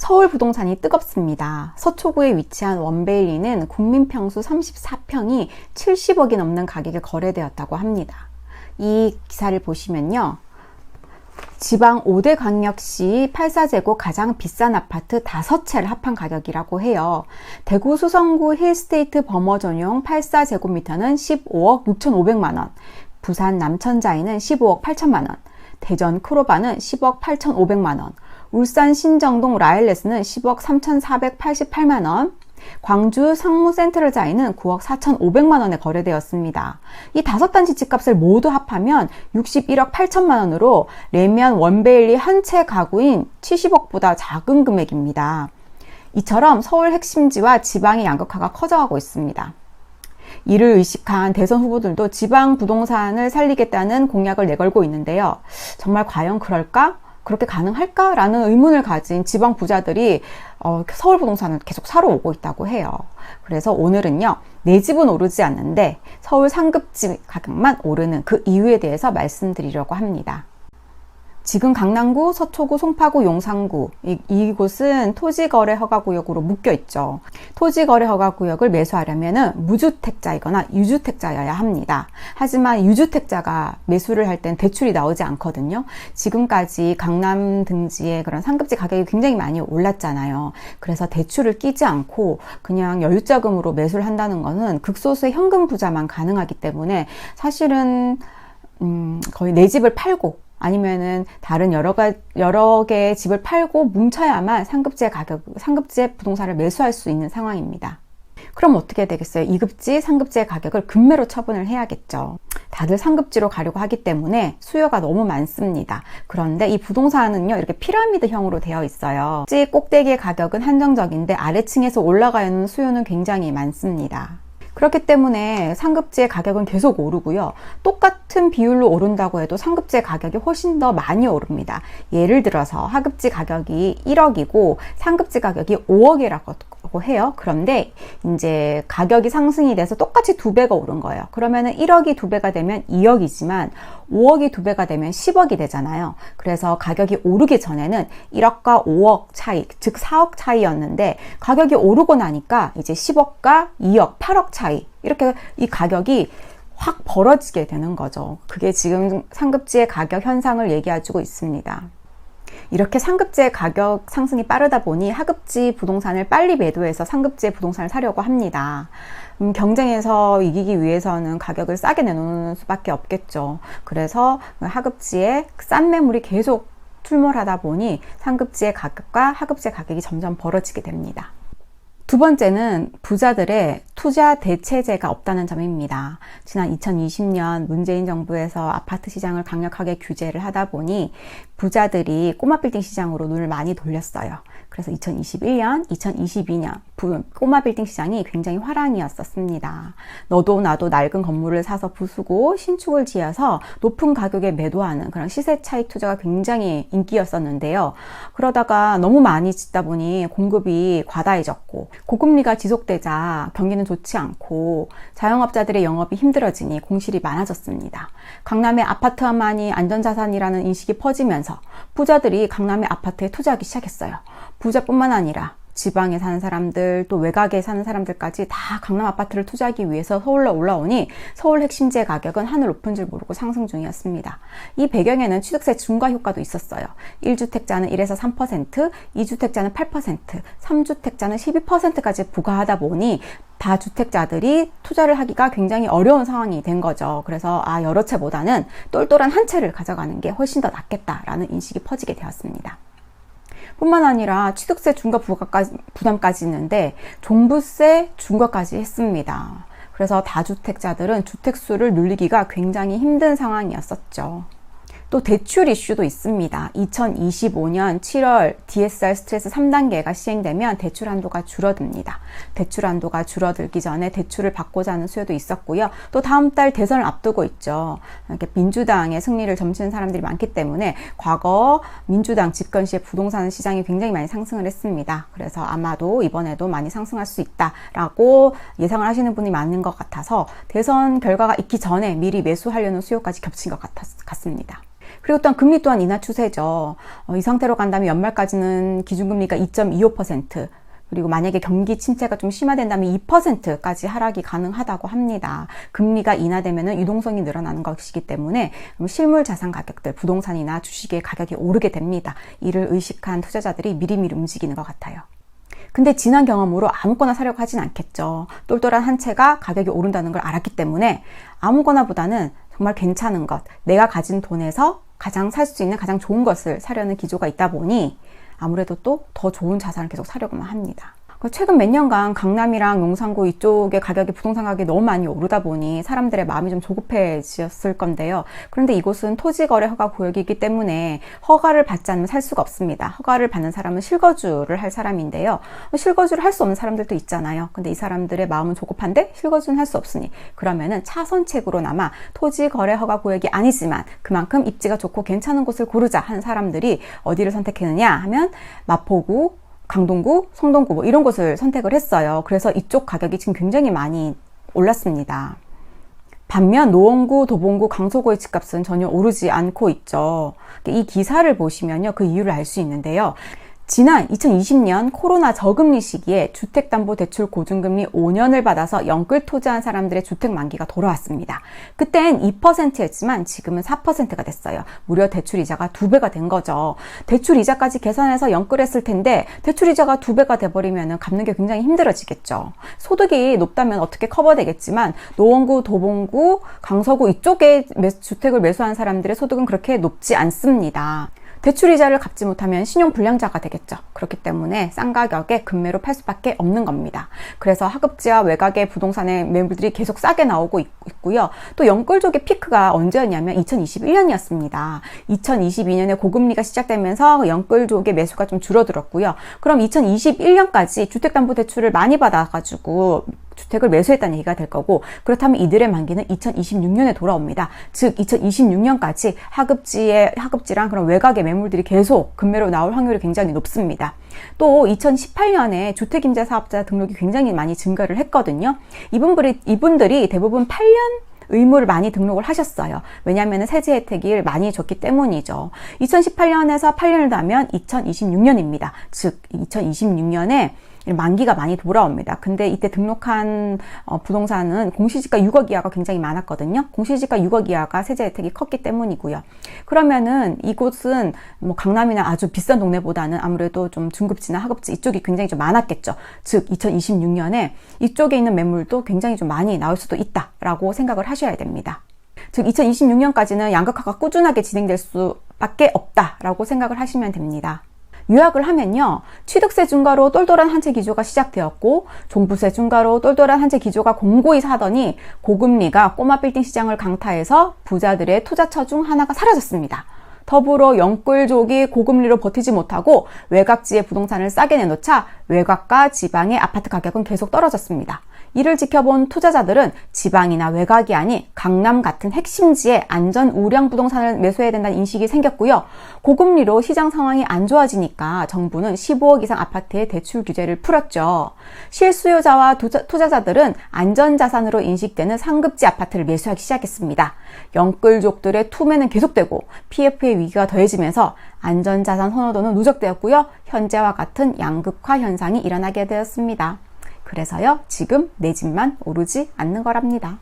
서울 부동산이 뜨겁습니다. 서초구에 위치한 원베일리는 국민평수 34평이 70억이 넘는 가격에 거래되었다고 합니다. 이 기사를 보시면요. 지방 5대 광역시 84제곱 가장 비싼 아파트 5채를 합한 가격이라고 해요. 대구 수성구 힐스테이트 버머 전용 84제곱미터는 15억 6,500만원, 부산 남천자이는 15억 8천만원, 대전 크로바는 10억 8,500만원, 울산 신정동 라일레스는 10억 3,488만원, 광주 상무 센트럴자이는 9억 4,500만원에 거래되었습니다. 이 5단지 집값을 모두 합하면 61억 8천만원으로 레면 원베일리 한 채 가구인 70억보다 작은 금액입니다. 이처럼 서울 핵심지와 지방의 양극화가 커져가고 있습니다. 이를 의식한 대선 후보들도 지방 부동산을 살리겠다는 공약을 내걸고 있는데요. 정말 과연 그럴까? 그렇게 가능할까라는 의문을 가진 지방 부자들이 서울 부동산을 계속 사러 오고 있다고 해요. 그래서 오늘은요, 내 집은 오르지 않는데 서울 상급지 가격만 오르는 그 이유에 대해서 말씀드리려고 합니다. 지금 강남구, 서초구, 송파구, 용산구 이곳은 토지거래 허가구역으로 묶여 있죠. 토지거래 허가구역을 매수하려면 무주택자이거나 유주택자여야 합니다. 하지만 유주택자가 매수를 할 땐 대출이 나오지 않거든요. 지금까지 강남 등지의 그런 상급지 가격이 굉장히 많이 올랐잖아요. 그래서 대출을 끼지 않고 그냥 여유자금으로 매수를 한다는 것은 극소수의 현금 부자만 가능하기 때문에 사실은 거의 내 집을 팔고 아니면은 다른 여러 개의 집을 팔고 뭉쳐야만 상급지의 부동산을 매수할 수 있는 상황입니다. 그럼 어떻게 되겠어요? 2급지, 3급지의 가격을 급매로 처분을 해야겠죠. 다들 상급지로 가려고 하기 때문에 수요가 너무 많습니다. 그런데 이 부동산은요, 이렇게 피라미드형으로 되어 있어요. 꼭대기의 가격은 한정적인데 아래층에서 올라가는 수요는 굉장히 많습니다. 그렇기 때문에 상급지의 가격은 계속 오르고요. 똑같은 비율로 오른다고 해도 상급지의 가격이 훨씬 더 많이 오릅니다. 예를 들어서 하급지 가격이 1억이고 상급지 가격이 5억이라고 해요. 그런데 이제 가격이 상승이 돼서 똑같이 2배가 오른 거예요. 그러면은 1억이 2배가 되면 2억이지만 5억이 2배가 되면 10억이 되잖아요. 그래서 가격이 오르기 전에는 1억과 5억 차이, 즉 4억 차이였는데 가격이 오르고 나니까 이제 10억과 2억, 8억 차이, 이렇게 이 가격이 확 벌어지게 되는 거죠. 그게 지금 상급지의 가격 현상을 얘기해주고 있습니다. 이렇게 상급지의 가격 상승이 빠르다 보니 하급지 부동산을 빨리 매도해서 상급지의 부동산을 사려고 합니다. 경쟁에서 이기기 위해서는 가격을 싸게 내놓는 수밖에 없겠죠. 그래서 하급지에 싼 매물이 계속 출몰하다 보니 상급지의 가격과 하급지의 가격이 점점 벌어지게 됩니다. 두 번째는 부자들의 투자 대체제가 없다는 점입니다. 지난 2020년 문재인 정부에서 아파트 시장을 강력하게 규제를 하다 보니 부자들이 꼬마 빌딩 시장으로 눈을 많이 돌렸어요. 그래서 2021년, 2022년 꼬마 빌딩 시장이 굉장히 화랑이었었습니다. 너도 나도 낡은 건물을 사서 부수고 신축을 지어서 높은 가격에 매도하는 그런 시세 차익 투자가 굉장히 인기였었는데요. 그러다가 너무 많이 짓다 보니 공급이 과다해졌고 고금리가 지속되자 경기는 좋지 않고 자영업자들의 영업이 힘들어지니 공실이 많아졌습니다. 강남의 아파트만이 안전자산이라는 인식이 퍼지면서 부자들이 강남의 아파트에 투자하기 시작했어요. 부자뿐만 아니라 지방에 사는 사람들, 또 외곽에 사는 사람들까지 다 강남 아파트를 투자하기 위해서 서울로 올라오니 서울 핵심지의 가격은 하늘 높은 줄 모르고 상승 중이었습니다. 이 배경에는 취득세 중과 효과도 있었어요. 1주택자는 1에서 3%, 2주택자는 8%, 3주택자는 12%까지 부과하다 보니 다주택자들이 투자를 하기가 굉장히 어려운 상황이 된 거죠. 그래서 여러 채보다는 똘똘한 한 채를 가져가는 게 훨씬 더 낫겠다라는 인식이 퍼지게 되었습니다. 뿐만 아니라 취득세 중과 부담까지 있는데 종부세 중과까지 했습니다. 그래서 다주택자들은 주택수를 늘리기가 굉장히 힘든 상황이었었죠. 또 대출 이슈도 있습니다. 2025년 7월 DSR 스트레스 3단계가 시행되면 대출 한도가 줄어듭니다. 대출 한도가 줄어들기 전에 대출을 받고자 하는 수요도 있었고요. 또 다음 달 대선을 앞두고 있죠. 이렇게 민주당의 승리를 점치는 사람들이 많기 때문에 과거 민주당 집권 시에 부동산 시장이 굉장히 많이 상승을 했습니다. 그래서 아마도 이번에도 많이 상승할 수 있다라고 예상을 하시는 분이 많은 것 같아서 대선 결과가 있기 전에 미리 매수하려는 수요까지 겹친 것 같습니다. 그리고 또한 금리 또한 인하 추세죠. 이 상태로 간다면 연말까지는 기준금리가 2.25%, 그리고 만약에 경기 침체가 좀 심화된다면 2%까지 하락이 가능하다고 합니다. 금리가 인하되면 유동성이 늘어나는 것이기 때문에 실물 자산 가격들, 부동산이나 주식의 가격이 오르게 됩니다. 이를 의식한 투자자들이 미리미리 움직이는 것 같아요. 근데 지난 경험으로 아무거나 사려고 하진 않겠죠. 똘똘한 한 채가 가격이 오른다는 걸 알았기 때문에 아무거나 보다는 정말 괜찮은 것, 내가 가진 돈에서 가장 살 수 있는 가장 좋은 것을 사려는 기조가 있다 보니 아무래도 또 더 좋은 자산을 계속 사려고만 합니다. 최근 몇 년간 강남이랑 용산구 이쪽의 가격이, 부동산 가격이 너무 많이 오르다 보니 사람들의 마음이 좀 조급해졌을 건데요. 그런데 이곳은 토지거래 허가 구역이기 때문에 허가를 받지 않으면 살 수가 없습니다. 허가를 받는 사람은 실거주를 할 사람인데요. 실거주를 할 수 없는 사람들도 있잖아요. 근데 이 사람들의 마음은 조급한데 실거주는 할 수 없으니 그러면은 차선책으로나마 토지거래 허가 구역이 아니지만 그만큼 입지가 좋고 괜찮은 곳을 고르자 하는 사람들이 어디를 선택했느냐 하면 마포구, 강동구, 성동구 뭐 이런 곳을 선택을 했어요. 그래서 이쪽 가격이 지금 굉장히 많이 올랐습니다. 반면 노원구, 도봉구, 강서구의 집값은 전혀 오르지 않고 있죠. 이 기사를 보시면요, 그 이유를 알 수 있는데요. 지난 2020년 코로나 저금리 시기에 주택담보대출 고준금리 5년을 받아서 영끌 토지한 사람들의 주택 만기가 돌아왔습니다. 그땐 2%였지만 지금은 4%가 됐어요. 무려 대출이자가 2배가 된 거죠. 대출이자까지 계산해서 영끌했을 텐데 대출이자가 2배가 돼버리면 갚는 게 굉장히 힘들어지겠죠. 소득이 높다면 어떻게 커버되겠지만 노원구, 도봉구, 강서구 이쪽에 주택을 매수한 사람들의 소득은 그렇게 높지 않습니다. 대출이자를 갚지 못하면 신용불량자가 되겠죠. 그렇기 때문에 싼 가격에 급매로 팔 수밖에 없는 겁니다. 그래서 하급지와 외곽의 부동산의 매물들이 계속 싸게 나오고 있고요. 또 영끌족의 피크가 언제였냐면 2021년이었습니다. 2022년에 고금리가 시작되면서 영끌족의 매수가 좀 줄어들었고요. 그럼 2021년까지 주택담보대출을 많이 받아가지고 주택을 매수했다는 얘기가 될 거고, 그렇다면 이들의 만기는 2026년에 돌아옵니다. 즉 2026년까지 하급지랑 그런 외곽의 매물들이 계속 급매로 나올 확률이 굉장히 높습니다. 또 2018년에 주택임대사업자 등록이 굉장히 많이 증가를 했거든요. 이분들이 대부분 8년 의무를 많이 등록을 하셨어요. 왜냐하면 세제 혜택을 많이 줬기 때문이죠. 2018년에서 8년을 더하면 2026년입니다. 즉 2026년에 만기가 많이 돌아옵니다. 근데 이때 등록한 부동산은 공시지가 6억 이하가 굉장히 많았거든요. 공시지가 6억 이하가 세제 혜택이 컸기 때문이고요. 그러면은 이곳은 뭐 강남이나 아주 비싼 동네보다는 아무래도 좀 중급지나 하급지 이쪽이 굉장히 좀 많았겠죠. 즉 2026년에 이쪽에 있는 매물도 굉장히 좀 많이 나올 수도 있다라고 생각을 하셔야 됩니다. 즉 2026년까지는 양극화가 꾸준하게 진행될 수밖에 없다라고 생각을 하시면 됩니다. 요약을 하면요, 취득세 중과로 똘똘한 한 채 기조가 시작되었고, 종부세 중과로 똘똘한 한 채 기조가 공고히 사더니 고금리가 꼬마 빌딩 시장을 강타해서 부자들의 투자처 중 하나가 사라졌습니다. 더불어 영끌족이 고금리로 버티지 못하고 외곽지의 부동산을 싸게 내놓자 외곽과 지방의 아파트 가격은 계속 떨어졌습니다. 이를 지켜본 투자자들은 지방이나 외곽이 아닌 강남 같은 핵심지에 안전 우량 부동산을 매수해야 된다는 인식이 생겼고요. 고금리로 시장 상황이 안 좋아지니까 정부는 15억 이상 아파트의 대출 규제를 풀었죠. 실수요자와 투자자들은 안전자산으로 인식되는 상급지 아파트를 매수하기 시작했습니다. 영끌족들의 투매는 계속되고 PF의 위기가 더해지면서 안전자산 선호도는 누적되었고요. 현재와 같은 양극화 현상이 일어나게 되었습니다. 그래서요, 지금 내 집만 오르지 않는 거랍니다.